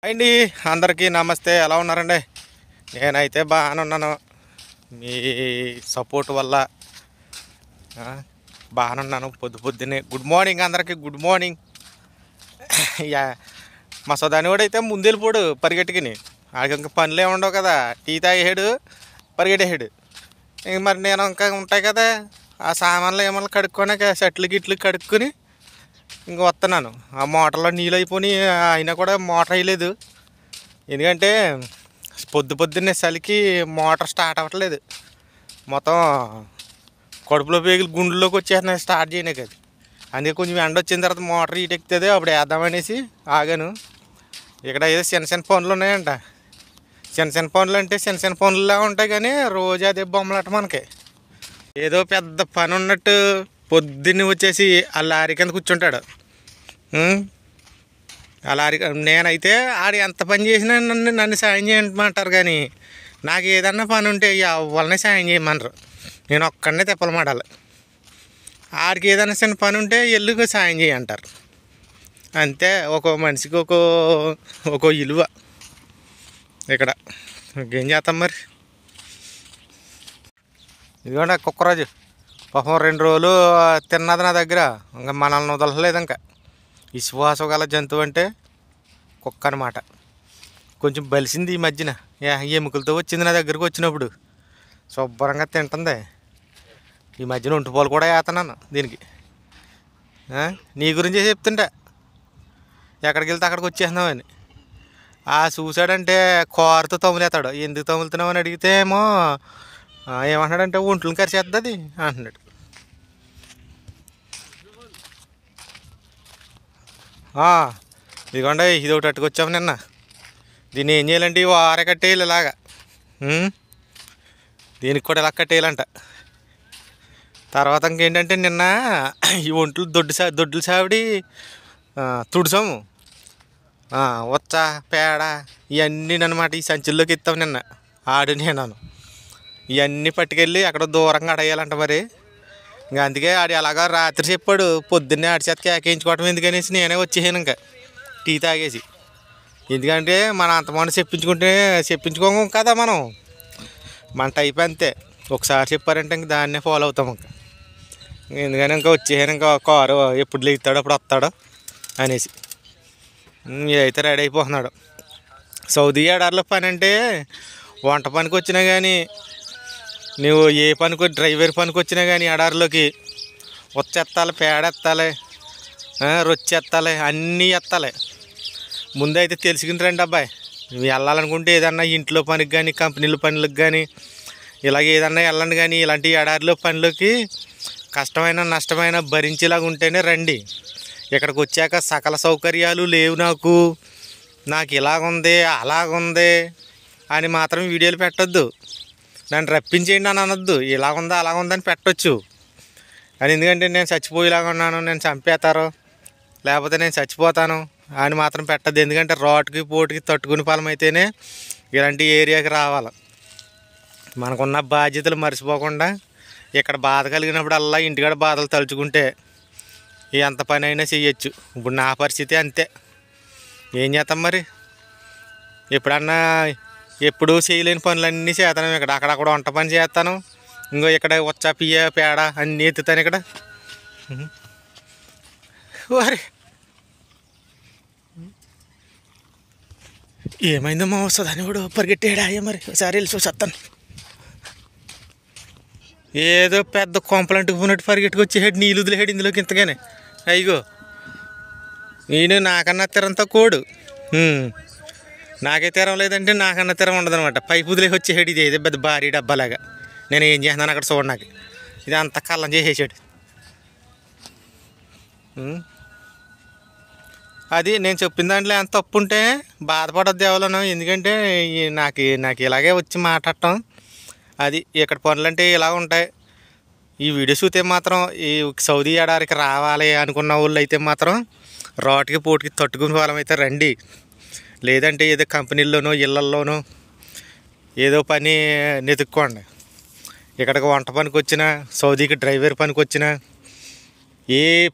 అండి అందరికీ నమస్తే. ఎలా ఉన్నారండి? నేనైతే బాగానే ఉన్నాను. మీ సపోర్ట్ వల్ల బాగానే ఉన్నాను. పొద్దున్నే గుడ్ మార్నింగ్ అందరికీ. Good morning. మా సోదాని కూడా అయితే ముందు వెళ్ళిపోడు పరిగెట్టుకుని. ఆడికి ఇంకా పనులే ఉండవు కదా. టీ తాగేసాడు, పరిగెట్టేసాడు. ఇంక మరి నేను ఇంకా ఉంటాయి కదా ఆ సామాన్లు ఏమన్నా కడుక్కొని షర్ట్లు గిట్లు కడుక్కొని ఇంక వస్తున్నాను. ఆ మోటార్లో నీళ్ళు అయిపోయి అయినా కూడా మోటార్ వేయలేదు. ఎందుకంటే పొద్దున్నే చలికి మోటార్ స్టార్ట్ అవ్వట్లేదు. మొత్తం కడుపులో పేగులు గుండెల్లోకి వచ్చేస్తున్నాయి స్టార్ట్ చేయనే కదా. అందుకే కొంచెం ఎండ వచ్చిన తర్వాత మోటార్ హీట్ ఎక్కుతుంది, అప్పుడు వేద్దామనేసి ఆగాను. ఇక్కడ ఏదో చిన్న పనులు ఉన్నాయంట. చిన్న పనులు అంటే చిన్న పనులులా ఉంటాయి, కానీ రోజు అదే బొమ్మలట మనకి. ఏదో పెద్ద పని ఉన్నట్టు పొద్దున్నే వచ్చేసి ఆ లారీ కింద కూర్చుంటాడు. ఆ లారీ నేనైతే ఆడు ఎంత పని చేసినా నన్ను సాయం చేయమంటారు, కానీ నాకు ఏదన్నా పని ఉంటే ఎవరిని సాయం చేయమనరు. నేను ఒక్కడనే తిప్పలమాడాలి. ఆడికి ఏదైనా చిన్న పని ఉంటే ఎల్లుగా సాయం చేయంటారు. అంతే, ఒక్కో మనిషికి ఒక్కో విలువ ఇక్కడ. ఇంకేం చేస్తాం మరి. ఇదిగోండి కుక్కరాజు పాపం 2 రోజులు తిన్నది నా దగ్గర. ఇంకా మనల్ని వదలలేదు. ఇంకా విశ్వాసం గల జంతువు అంటే కుక్క అనమాట. కొంచెం బలిసింది ఈ మధ్యన. ఎముకలతో వచ్చింది నా దగ్గరకు. వచ్చినప్పుడు శుభ్రంగా తింటుంది. ఈ మధ్యన ఒంటిపాలు కూడా వేస్తున్నాను దీనికి. నీ గురించే చెప్తుంటా, ఎక్కడికి వెళ్తే అక్కడికి వచ్చేస్తున్నామని. చూసాడంటే కారుతో తములేస్తాడు. ఎందుకు తములుతున్నావు అని అడిగితే ఏమో ఏమంటున్నాడంటే ఒంట్లను కరిచేస్తుంది అంటున్నాడు. ఇదిగోండి, ఇది ఒకటి అట్టుకొచ్చాము నిన్న. దీన్ని ఏం చేయాలంటే వారే కట్టేయాలి ఇలాగా. దీనికి కూడా ఇలా కట్టేయాలంట. తర్వాత ఇంకేంటంటే నిన్న ఈ ఒంట్లు దొడ్డులు సావిడి తుడిసాము. వచ్చ పేడ ఇవన్నీ అనమాట ఈ సంచుల్లోకి ఇస్తాం. నిన్న నేను ఇవన్నీ పట్టుకెళ్ళి అక్కడ దూరంగా అడేయాలంట. మరి ఇంకా అందుకే ఆడి అలాగా రాత్రి చెప్పాడు. పొద్దున్నే ఆడి చేత కేకేయించుకోవటం ఎందుకనేసి నేనే వచ్చేసాను ఇంకా టీ తాగేసి. ఎందుకంటే మన అంతమంది చెప్పించుకోము కదా మనం. మన టైప్ అంతే. ఒకసారి చెప్పారంటే ఇంక దాన్నే ఫాలో అవుతాం. ఇంకా ఎందుకని ఇంకా వచ్చేసాను. ఇంకా కారు ఎప్పుడు లేస్తాడో అప్పుడు వస్తాడో అనేసి అయితే రెడీ అయిపోతున్నాడు. సౌదీ ఎడారిలో పని అంటే వంట పనికి వచ్చినా కానీ, నువ్వు ఏ పనికి డ్రైవర్ పనికి వచ్చినా కానీ ఎడారిలోకి వచ్చేత్తాలి, పేడ ఎత్తాలి, రొచ్చి ఎత్తాలి, అన్నీ ఎత్తాలి. ముందైతే తెలుసుకుని రండి అబ్బాయి. నువ్వు వెళ్ళాలనుకుంటే ఏదన్నా ఇంట్లో పనికి కానీ, కంపెనీల పనులకు కానీ, ఇలాగ ఏదన్నా వెళ్ళండి. కానీ ఇలాంటి ఎడారిలో పనులకి కష్టమైన నష్టమైన భరించేలాగా ఉంటేనే రండి. ఇక్కడికి వచ్చాక సకల సౌకర్యాలు లేవు నాకు ఇలాగుంది అలాగుంది అని మాత్రం వీడియోలు పెట్టొద్దు. నన్ను రప్పించేయండి అని అనొద్దు. ఇలాగుందా అలాగుందని పెట్టవచ్చు. అని ఎందుకంటే నేను చచ్చిపోయేలాగా ఉన్నాను, నేను చంపేతారు, లేకపోతే నేను చచ్చిపోతాను అని మాత్రం పెట్టద్దు. ఎందుకంటే రోడ్డుకి పోటుకి తట్టుకుని ఫలం అయితేనే ఇలాంటి ఏరియాకి రావాలి. మనకున్న బాధ్యతలు మర్చిపోకుండా ఇక్కడ బాధ కలిగినప్పుడల్లా ఇంటికాడ బాధలు తలుచుకుంటే ఎంత పని అయినా చేయొచ్చు. ఇప్పుడు నా పరిస్థితి అంతే. ఏం చేస్తాం మరి. ఎప్పుడూ చేయలేని పనులన్నీ చేస్తాను. ఇక్కడ అక్కడక్కడ వంట పని చేస్తాను. ఇంకో ఇక్కడ వచ్చా పియ్య పేడ అన్నీ ఎత్తుతాను ఇక్కడ. వారి ఏమైందో మా వస్తుందని కూడా పరిగెట్టాడా మరి. ఒకసారి వెళ్ళి చూసేస్తాను. ఏదో పెద్ద కొంపలంటుకు పోయినట్టు పరిగెట్టుకొచ్చేసాడు. నీళ్ళు వదిలేసాడు ఇందులోకి ఇంతగానే. అయ్యో, నేను నాకన్నా తిరంతా కోడు. నాకే తిరం లేదంటే నాకన్నా తిరం ఉండదు అనమాట. పైపు వదిలేసి వచ్చేసాడు. ఇది ఏదో పెద్ద భారీ డబ్బాలాగా. నేను ఏం చేస్తున్నాను అక్కడ చూడడానికి. ఇది అంత కళ్ళం చేసేసాడు. అది నేను చెప్పిన దాంట్లో ఎంత తప్పు ఉంటే బాధపడద్దు ఎవరను. ఎందుకంటే నాకు ఇలాగే వచ్చి మాట్లాడటం. అది ఇక్కడ పనులంటే ఇలా ఉంటాయి. ఈ వీడియో చూస్తే మాత్రం ఈ సౌదీ ఎడారికి రావాలి అనుకున్న వాళ్ళు అయితే మాత్రం రోడ్డుకి పోటుకి తట్టుకునే వాళ్ళమైతే రండి. లేదంటే ఏదో కంపెనీల్లోనో ఇళ్ళల్లోనో ఏదో పని వెతుక్కోండి. ఇక్కడికి వంట పనికి వచ్చినా, సౌదీకి డ్రైవర్ పనికి వచ్చినా,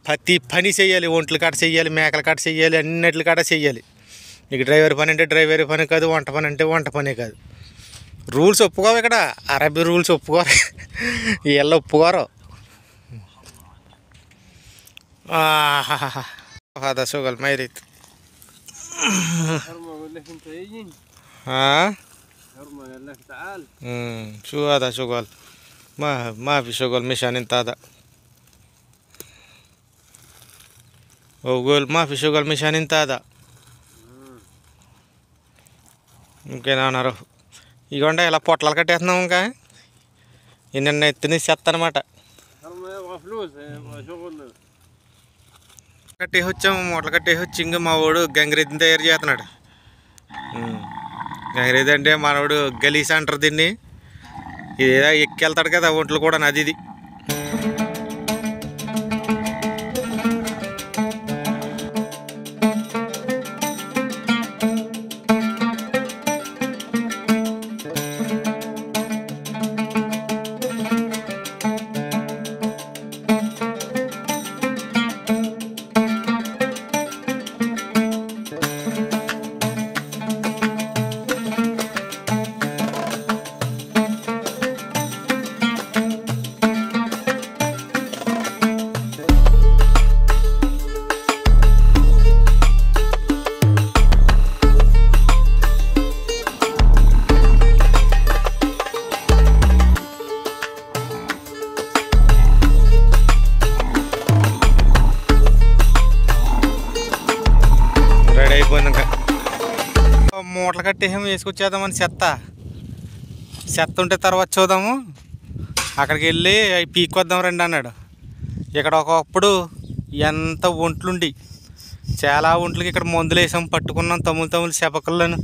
ప్రతి పని చేయాలి. ఒంట్ల కాడ చెయ్యాలి, మేకల కాడ చెయ్యాలి, అన్నిట్ల కాడ చెయ్యాలి. ఇక డ్రైవర్ పని అంటే డ్రైవర్ పని కాదు, వంట పని అంటే వంట పనే కాదు. రూల్స్ ఒప్పుకోవు ఇక్కడ, అరబీ రూల్స్ ఒప్పుకోరు, వీళ్ళు ఒప్పుకోరు. هذا شغل ما يريد. ها شو هذا شغل؟ ما في شغل مشان انت هذا. وقول ما في شغل مشان انت هذا. ممكن انا اروح ఇగోండి ఇలా పొట్లాలు కట్టేస్తున్నాం. ఇంకా నిన్న ఎత్తుని చెత్త అనమాట. కట్టేసి వచ్చాము, మూటలు కట్టేసి వచ్చి ఇంకా మా వాడు గంగిరెద్దుని తయారు చేస్తున్నాడు. గంగిరెద్దు అంటే మనవాడు గలీస్ అంటారు దీన్ని. ఇదేదో ఎక్కెళ్తాడు కదా ఒంట్లు కూడా, నది ఇది. అయిపోయింది. ఇంకా మూటలు కట్టేసాము, వేసుకొచ్చేద్దామని చెత్త ఉంటే తర్వాత చూద్దాము, అక్కడికి వెళ్ళి అవి పీక్కొద్దాం రండి అన్నాడు. ఇక్కడ ఒకప్పుడు ఎంత ఒంట్లుండి, చాలా ఒంట్లకి ఇక్కడ మందులు వేసాము, పట్టుకున్నాం తమ్ములు చెపకల్లోను.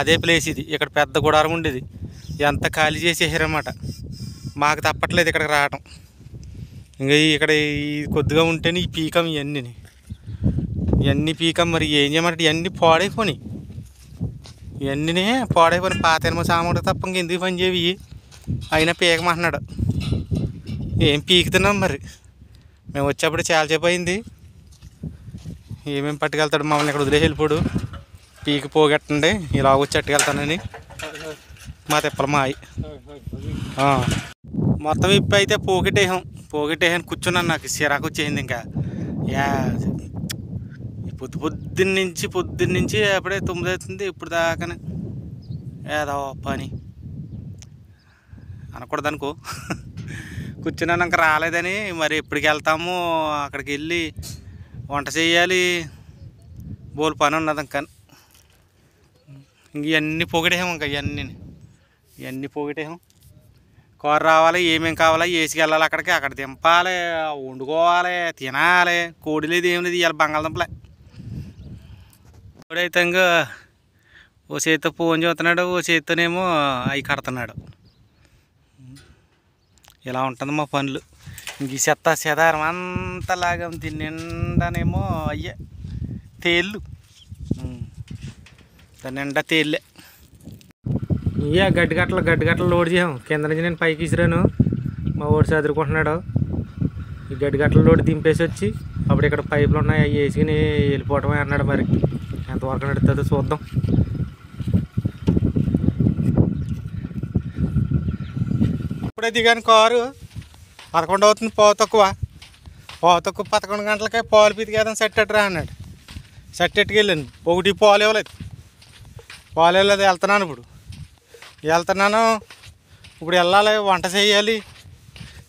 అదే ప్లేస్ ఇది. ఇక్కడ పెద్ద గుడారం ఉండేది, ఎంత ఖాళీ చేసేసారన్నమాట. మాకు తప్పట్లేదు ఇక్కడికి రావటం. ఇంకా ఇక్కడ కొద్దిగా ఉంటేనే ఈ పీకం ఇవన్నీ పీకం. మరి ఏం చేయమంటే ఇవన్నీ పాడైపోయి, ఇవన్నీ పాడైపోయి. పాతేమో సామాన్లు తప్ప ఇంక ఎందుకు పని చేవి, అయినా పీకమంటున్నాడు. ఏం పీకుతున్నాం మరి. మేము వచ్చేప్పుడు చాలాసేపు అయింది. ఏమేమి పట్టుకెళ్తాడు, మమ్మల్ని ఇక్కడ వదిలేసి వెళ్ళిపోడు. పీకి పోగెట్టండి, ఇలా వచ్చి అట్టుకెళ్తానని మా తిప్పల మాయి. మొత్తం ఇప్పు అయితే పోగెట్టేసాను కూర్చున్నాను. నాకు చిరాకు వచ్చేసింది. ఇంకా పొద్దున్న నుంచి అప్పుడే 9 అవుతుంది, ఇప్పుడు దాకానే ఏదో పని అనకూడదు అనుకో. కూర్చున్నాను, ఇంకా రాలేదని. మరి ఎప్పటికి వెళ్తాము, అక్కడికి వెళ్ళి వంట చేయాలి, బోల్ పని ఉన్నది. ఇంకా ఇవన్నీ పోగొట్టేసాము. ఇంకా ఇవన్నీ పోగొట్టేసాం. కారు రావాలి, ఏమేమి కావాలా వేసుకెళ్ళాలి అక్కడికి, అక్కడ దింపాలి, వండుకోవాలి, తినాలి. కోడి లేదు, ఏం లేదు, ఇవాళ బంగాళదుంపలే. ఇప్పుడైతే ఇంకా ఓ చేతితో ఫోన్ చూస్తున్నాడు, ఓ చేతితోనేమో అవి కడుతున్నాడు. ఇలా ఉంటుంది మా పనులు. ఇంక ఈ చెదారం అంతా లాగం నిండానేమో అయ్యే తేళ్ళు, దాని నిండా తేళ్ళే. ఇయ్యా గడ్డిగట్టలు లోడ్ చేసాం. కింద నుంచి నేను పైకి ఇసిరాను, మా ఓడి చదువుకుంటున్నాడు. ఈ గడ్డిగట్టలు లోడ్ దింపేసి వచ్చి అప్పుడు ఇక్కడ పైపులు ఉన్నాయి, అవి వేసుకుని వెళ్ళిపోవటమే అన్నాడు. మరి ఎంతవరకు నడుతుందో చూద్దాం. ఇప్పుడే దిగాను కారు, 11 అవుతుంది. పావు తక్కువ 11 గంటలకే పాలు పితికేద్దాం సెట్టెట్రా అన్నాడు. సెట్టెట్టుకు వెళ్ళాను. ఒకటి పాలు ఇవ్వలేదు. వెళ్తున్నాను. ఇప్పుడు వెళ్ళాలి, వంట చేయాలి.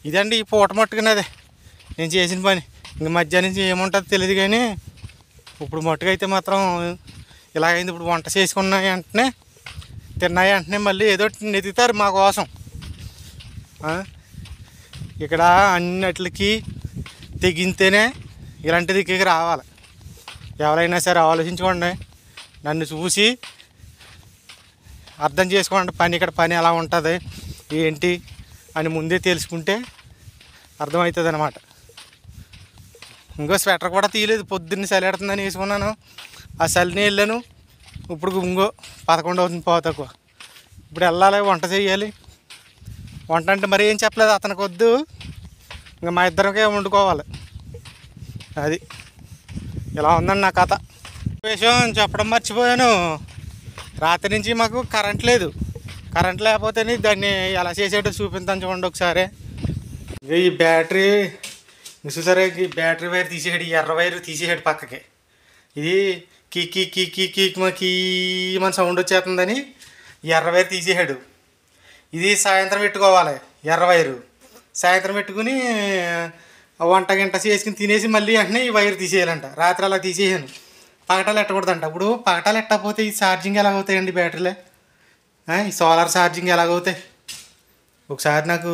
ఇదండి ఈ పూట మట్టుకున్నదే నేను చేసిన పని. ఇంక మధ్యాహ్నం నుంచి ఏముంటుందో తెలియదు, కానీ ఇప్పుడు మట్టుకైతే మాత్రం ఇలాగైంది. ఇప్పుడు వంట చేసుకున్న వెంటనే తిన్నాయి వెంటనే మళ్ళీ ఏదో నెతుకుతారు మా కోసం. ఇక్కడ అన్నిటికి తెగింతేనే ఇలాంటి దిక్కుకి రావాలి. ఎవరైనా సరే ఆలోచించుకోండి, నన్ను చూసి అర్థం చేసుకోండి. ఇక్కడ పని ఎలా ఉంటుంది ఏంటి అని ముందే తెలుసుకుంటే అర్థమవుతుంది అన్నమాట. ఇంకో స్వెటర్ కూడా తీయలేదు, పొద్దున్న చలి పెడుతుందని వేసుకున్నాను. ఆ చలిని వెళ్ళాను. ఇప్పుడు ఇంకో 11 అవుతుంది, పావు తక్కువ. ఇప్పుడు వెళ్ళాలి, వంట చేయాలి. వంట అంటే మరి ఏం చెప్పలేదు, అతనికి వద్దు, ఇంకా మా ఇద్దరికే వండుకోవాలి. అది ఇలా ఉందండి నా కథ. విషయం చెప్పడం మర్చిపోయాను. రాత్రి నుంచి మాకు కరెంట్ లేదు. కరెంట్ లేకపోతే దాన్ని ఎలా చేసేటో చూపిస్తాను చూడండి ఒకసారి. ఇక ఈ బ్యాటరీ చూసారా, ఈ బ్యాటరీ వైర్ తీసేసాడు, ఈ ఎర్ర వైర్ తీసేసాడు పక్కకి. ఇది కీ కీ కీ కీ కీ కీ మన సౌండ్ వచ్చేస్తుందని ఎర్ర వైర్ తీసేసాడు. ఇది సాయంత్రం పెట్టుకోవాలి ఎర్ర వైరు. సాయంత్రం పెట్టుకుని వంట గంట చేసుకుని తినేసి మళ్ళీ వెంటనే ఈ వైర్ తీసేయాలంట. రాత్రి అలా తీసేసాను. పగటాలు ఎట్టకూడదంట. ఇప్పుడు పగటాలు ఎట్టకపోతే ఈ ఛార్జింగ్ ఎలాగవుతాయండి బ్యాటరీలే? ఈ సోలార్ ఛార్జింగ్ ఎలాగవుతాయి? ఒకసారి నాకు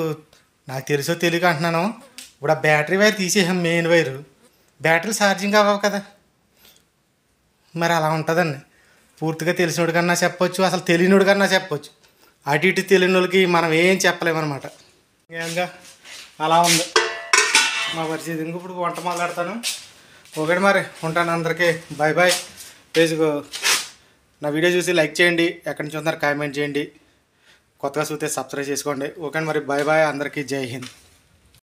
తెలుసో తెలియక అంటున్నాను. ఇప్పుడు ఆ బ్యాటరీ వైర్ తీసేసాం, మెయిన్ వైరు. బ్యాటరీ ఛార్జింగ్ అవ్వవు కదా, మరి అలా ఉంటుందండి. పూర్తిగా తెలిసినోడి కన్నా చెప్పొచ్చు, అసలు తెలియనోడి కన్నా చెప్పొచ్చు. అటు ఇటు తెలియని వాళ్ళకి మనం ఏం చెప్పలేమన్నమాట. ఇంకా అలా ఉంది మా పరిస్థితి. ఇంక ఇప్పుడు వంట మొదలెడతాను. ఒకటి మరి ఉంటాను. అందరికీ బాయ్ బాయ్. ప్లీజ్ నా వీడియో చూసి లైక్ చేయండి, ఎక్కడి నుంచి ఉందో కామెంట్ చేయండి, కొత్తగా చూస్తే సబ్స్క్రైబ్ చేసుకోండి. ఓకే మరి బాయ్ బాయ్. అందరికీ జై హింద్.